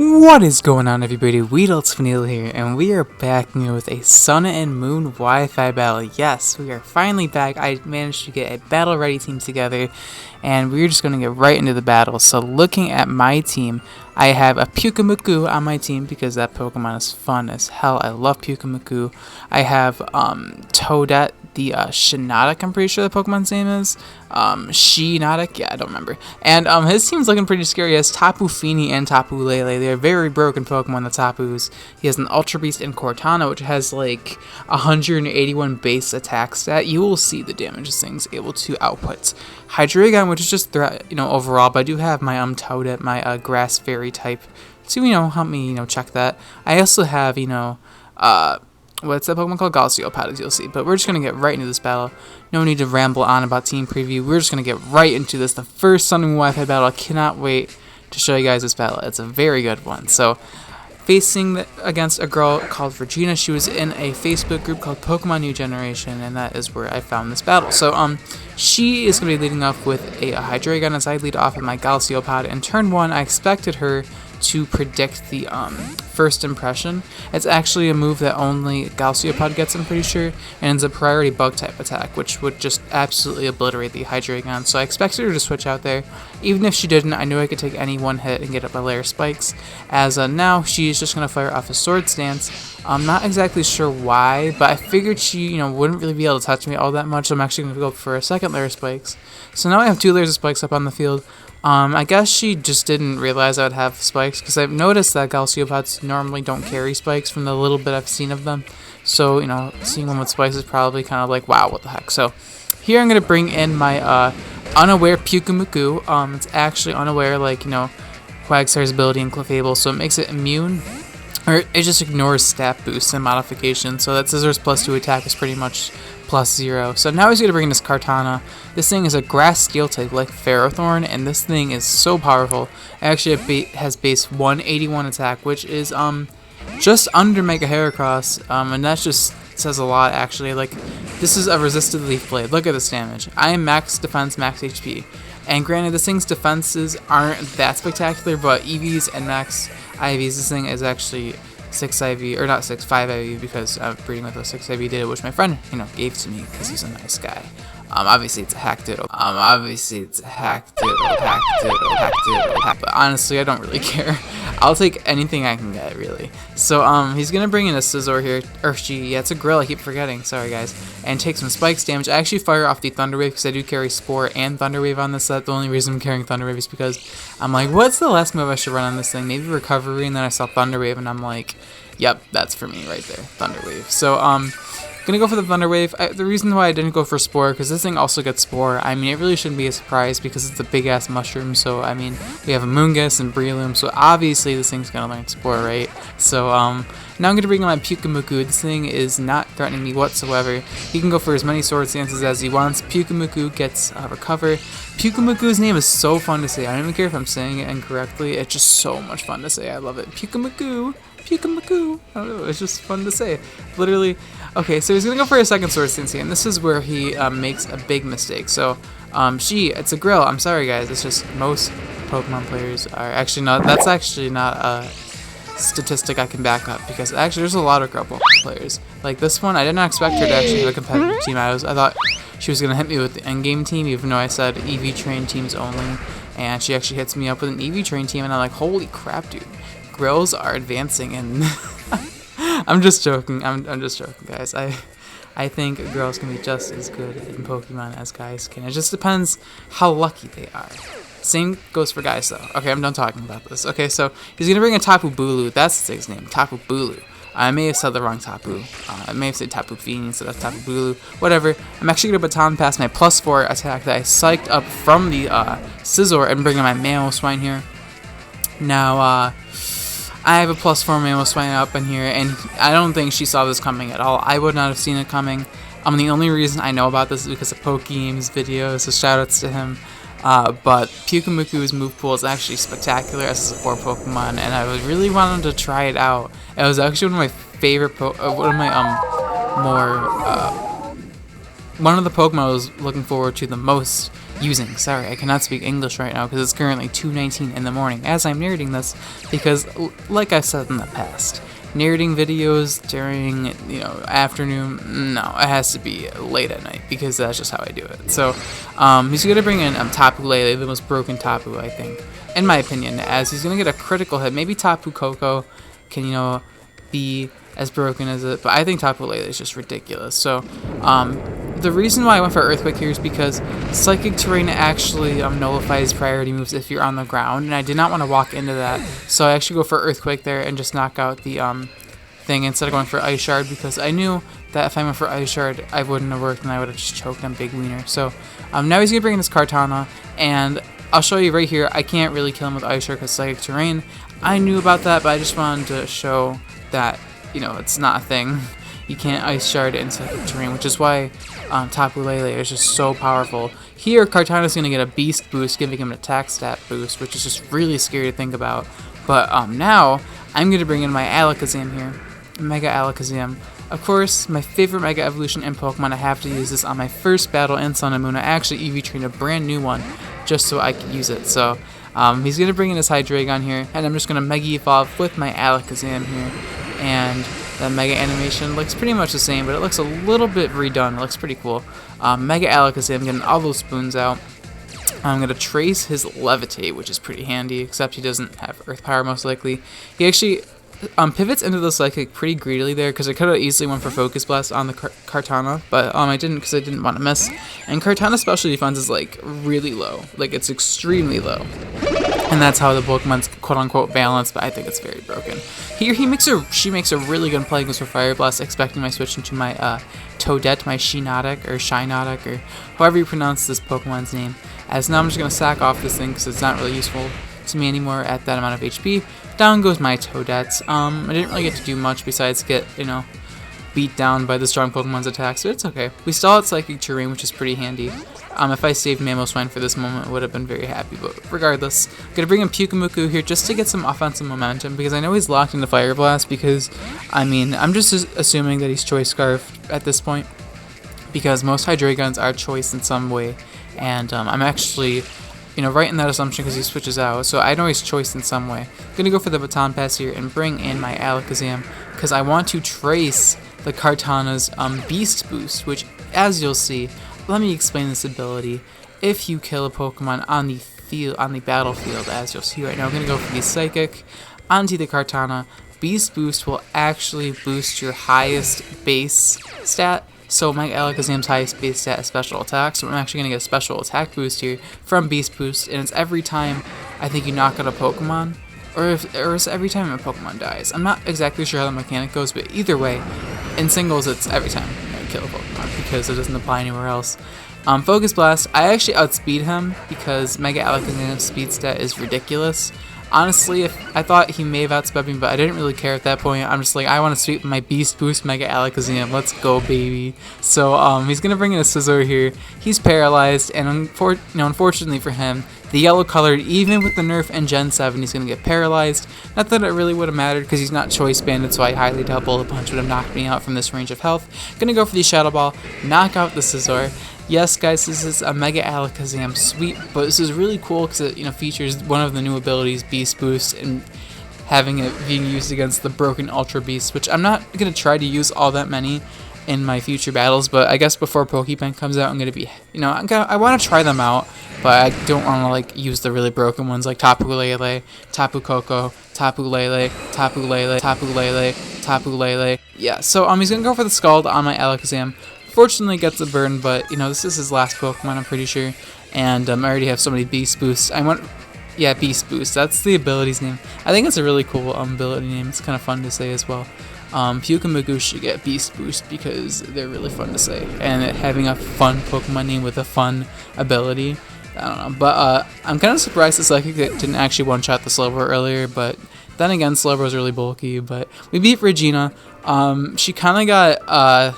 What is going on, everybody? WeedleTwineedle here, and we are back with a Sun and Moon Wi-Fi battle. Yes, we are finally back. I managed to get a battle ready team together, and we're just going to get right into the battle. So looking at my team, I have a Pukumuku on my team because that Pokemon is fun as hell. I love Pukumuku. I have Toadette, the Shaniqua, I'm pretty sure the Pokemon's name is. Shaniqua? Yeah, I don't remember. And his team's looking pretty scary. He has Tapu Fini and Tapu Lele. They're very broken Pokemon, the Tapus. He has an Ultra Beast and Cortana, which has like 181 base attack stat. You will see the damage this thing's able to output. Hydreigon, which is just threat, overall. But I do have my Toadette, my Grass Fairy type, to help me check that. I also have what's that Pokemon called? Galciopod, as you'll see. But we're just going to get right into this battle. No need to ramble on about team preview. We're just going to get right into this. The first Sun and Moon Wi-Fi battle. I cannot wait to show you guys this battle. It's a very good one. So, facing against a girl called Regina. She was in a Facebook group called Pokemon New Generation, and that is where I found this battle. So, she is going to be leading off with a Hydreigon as I lead off with my Galciopod. In turn 1, I expected her to predict the first impression. It's actually a move that only Galciopod gets, I'm pretty sure, and it's a priority bug type attack, which would just absolutely obliterate the Hydreigon. So I expected her to switch out there. Even if she didn't, I knew I could take any one hit and get up my layer spikes, as now she's just going to fire off a Swords Dance. I'm not exactly sure why, but I figured she wouldn't really be able to touch me all that much, so I'm actually going to go for a second layer of spikes. So now I have 2 layers of spikes up on the field. I guess she just didn't realize I would have spikes, because I've noticed that Galciopods normally don't carry spikes from the little bit I've seen of them. So, seeing one with spikes is probably kind of like, wow, what the heck. So, here I'm going to bring in my unaware Pukumuku. It's actually unaware, like, Quagstar's ability in Clefable, so it makes it immune. Or it just ignores stat boosts and modifications, so that Scissors +2 attack is pretty much +0. So now he's going to bring in this Cortana. This thing is a Grass Steel type like Ferrothorn, and this thing is so powerful. It actually has base 181 attack, which is just under Mega Heracross, and that just says a lot actually. Like, this is a resisted Leaf Blade. Look at this damage. I am max defense, max HP. And granted, this thing's defenses aren't that spectacular, but EVs and max IVs, this thing is actually 6 IV, or not 6, 5 IV, because I'm breeding with a 6 IV data, which my friend, gave to me because he's a nice guy. Obviously it's a hack ditto. But honestly, I don't really care. I'll take anything I can get, really. So, he's gonna bring in a Scizor here, or yeah, it's a Grill, I keep forgetting, sorry guys, and take some spikes damage. I actually fire off the Thunder Wave because I do carry Spore and Thunder Wave on this set. The only reason I'm carrying Thunder Wave is because I'm like, what's the last move I should run on this thing? Maybe Recovery, and then I saw Thunder Wave, and I'm like, yep, that's for me right there, Thunder Wave. So, gonna go for the Thunder Wave. The reason why I didn't go for Spore, because this thing also gets Spore. I mean, it really shouldn't be a surprise because it's a big ass mushroom. So I mean, we have a Moongus and Breloom, so obviously this thing's gonna learn Spore, right? So now I'm gonna bring in my Pukumuku. This thing is not threatening me whatsoever. He can go for as many Swords Dances as he wants. Pukumuku gets Recover. Pukumuku's name is so fun to say. I don't even care if I'm saying it incorrectly. It's just so much fun to say. I love it. Pukumuku. Pukumuku. I don't know, it's just fun to say. Literally. Okay, so he's gonna go for a second Swords Dance here, and this is where he makes a big mistake. So, it's a Grill. I'm sorry, guys. It's just most Pokemon players are actually not. That's actually not a statistic I can back up, because actually there's a lot of Grill players. Like this one, I did not expect her to actually have a competitive team. I thought she was gonna hit me with the endgame team, even though I said EV train teams only, and she actually hits me up with an EV train team, and I'm like, holy crap, dude. Grills are advancing, and I'm just joking. I'm just joking, guys. I think girls can be just as good in Pokemon as guys can. It just depends how lucky they are. Same goes for guys, though. Okay, I'm done talking about this. Okay, so he's gonna bring a Tapu Bulu. That's his name, Tapu Bulu. I may have said the wrong Tapu. I may have said Tapu Fini, so that's Tapu Bulu. Whatever. I'm actually gonna baton pass my +4 attack that I psyched up from the Scizor and bring in my Mamoswine here. Now, I have a +4 Mamoswine up in here, and I don't think she saw this coming at all. I would not have seen it coming. The only reason I know about this is because of Pokegame's video, so shoutouts to him. But Pukumuku's move pool is actually spectacular as a support Pokemon, and I really wanted to try it out. It was actually one of my favorite one of the Pokemon I was looking forward to the most Sorry, I cannot speak English right now because it's currently 2:19 in the morning as I'm narrating this, because like I said in the past, narrating videos during, afternoon, no, it has to be late at night because that's just how I do it. So he's going to bring in Tapu Lele, the most broken Tapu, I think, in my opinion, as he's going to get a critical hit. Maybe Tapu Koko can, be as broken as it, but I think Tapu Lele is just ridiculous. So the reason why I went for Earthquake here is because Psychic Terrain actually nullifies priority moves if you're on the ground, and I did not want to walk into that, so I actually go for Earthquake there and just knock out the thing instead of going for Ice Shard, because I knew that if I went for Ice Shard, I wouldn't have worked and I would have just choked on Big Wiener. So now he's going to bring in his Kartana, and I'll show you right here, I can't really kill him with Ice Shard because Psychic Terrain. I knew about that, but I just wanted to show that, it's not a thing. You can't Ice Shard in Psychic Terrain, which is why Tapu Lele is just so powerful. Here, Kartana's going to get a Beast boost, giving him an attack stat boost, which is just really scary to think about. But now, I'm going to bring in my Alakazam here. Mega Alakazam. Of course, my favorite Mega Evolution in Pokemon, I have to use this on my first battle in Sun and Moon. I actually EV trained a brand new one just so I could use it. So, he's going to bring in his Hydreigon here, and I'm just going to Mega Evolve with my Alakazam here. And the Mega animation looks pretty much the same, but it looks a little bit redone. It looks pretty cool. Mega Alakazam, getting all those spoons out. I'm going to trace his Levitate, which is pretty handy, except he doesn't have Earth Power most likely. He actually pivots into the Psychic pretty greedily there, because I could have easily went for Focus Blast on the Kartana, but I didn't because I didn't want to miss. And Kartana's special defense is like really low, like it's extremely low. And that's how the Pokemon's quote-unquote balanced, but I think it's very broken. Here she makes a really good play, goes for Fire Blast, expecting my switch into my Toadette, my Shiinotic, or however you pronounce this Pokemon's name. As now I'm just going to sack off this thing because it's not really useful to me anymore at that amount of HP. Down goes my Toadette. I didn't really get to do much besides get, beat down by the strong Pokemon's attack, so it's okay. We still had Psychic Terrain, which is pretty handy. If I saved Mamoswine for this moment, I would have been very happy, but regardless. I'm going to bring in Pukumuku here just to get some offensive momentum, because I know he's locked into Fire Blast, because, I'm just assuming that he's Choice Scarfed at this point, because most Hydreigons are Choice in some way, and I'm actually, right in that assumption because he switches out, so I know he's Choice in some way. I'm going to go for the Baton Pass here and bring in my Alakazam, because I want to trace the Kartana's Beast Boost, which, as you'll see, let me explain this ability. If you kill a Pokemon on the battlefield, as you'll see right now, I'm going to go for the Psychic onto the Kartana. Beast Boost will actually boost your highest base stat. So my Alakazam's highest base stat is Special Attack, so I'm actually going to get a Special Attack boost here from Beast Boost, and it's every time I think you knock out a Pokemon, or it's every time a Pokemon dies. I'm not exactly sure how the mechanic goes, but either way, in singles it's every time you kill a Pokemon, because it doesn't apply anywhere else. Focus Blast, I actually outspeed him because Mega Alakazam's speed stat is ridiculous. Honestly, I thought he may have outsped me, but I didn't really care at that point. I'm just like, I want to sweep my Beast Boost Mega Alakazam. Let's go, baby. So he's going to bring in a Scizor here. He's paralyzed, and unfortunately for him, the yellow colored, even with the nerf in Gen 7, he's going to get paralyzed. Not that it really would have mattered because he's not choice banded, so I highly doubt Bullet Punch would have knocked me out from this range of health. Going to go for the Shadow Ball, knock out the Scizor. Yes, guys, this is a Mega Alakazam sweep, but this is really cool because it features one of the new abilities, Beast Boost, and having it being used against the broken Ultra Beast, which I'm not going to try to use all that many in my future battles, but I guess before Pokebank comes out, I'm going to be, I want to try them out, but I don't want to, use the really broken ones like Tapu Lele, Tapu Koko, Tapu Lele, Tapu Lele, Tapu Lele, Tapu Lele. Yeah, so he's going to go for the Scald on my Alakazam. Fortunately gets a burn, but this is his last Pokemon, I'm pretty sure, and I already have so many Beast Boosts. Beast Boost, that's the ability's name. I think it's a really cool ability name. It's kind of fun to say as well. Pukumuku should get Beast Boost because they're really fun to say, and having a fun Pokemon name with a fun ability, I don't know. But I'm kind of surprised the Psychic didn't actually one-shot the Slowbro earlier, but then again, Slowbro's really bulky. But we beat Regina. She kind of got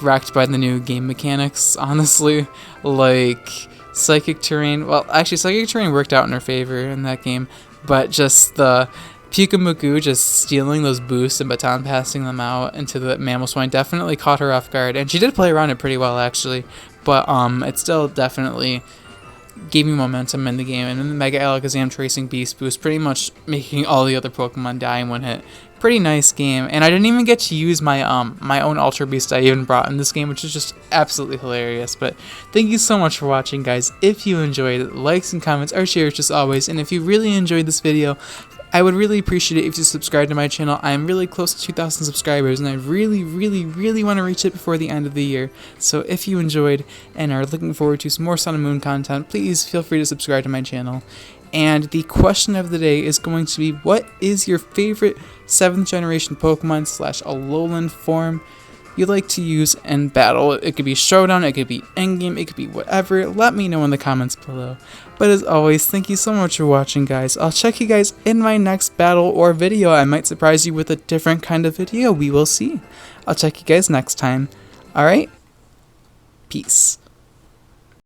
wrecked by the new game mechanics, honestly. Like Psychic Terrain, well, actually Psychic Terrain worked out in her favor in that game, but just the Pukumuku just stealing those boosts and baton passing them out into the Mamoswine definitely caught her off guard, and she did play around it pretty well actually, but it still definitely gave me momentum in the game, and then the Mega Alakazam Tracing Beast Boost pretty much making all the other Pokemon die in one hit. Pretty nice game, and I didn't even get to use my my own Ultra Beast I even brought in this game, which is just absolutely hilarious. But thank you so much for watching, guys. If you enjoyed it, likes and comments are shared just always, and if you really enjoyed this video, I would really appreciate it if you subscribe to my channel. I am really close to 2,000 subscribers, and I really want to reach it before the end of the year. So if you enjoyed and are looking forward to some more Sun and Moon content, please feel free to subscribe to my channel. And the question of the day is going to be, what is your favorite 7th generation Pokemon / Alolan form you like to use in battle? It could be Showdown, it could be Endgame, it could be whatever. Let me know in the comments below. But as always, thank you so much for watching, guys. I'll check you guys in my next battle or video. I might surprise you with a different kind of video. We will see. I'll check you guys next time. Alright? Peace.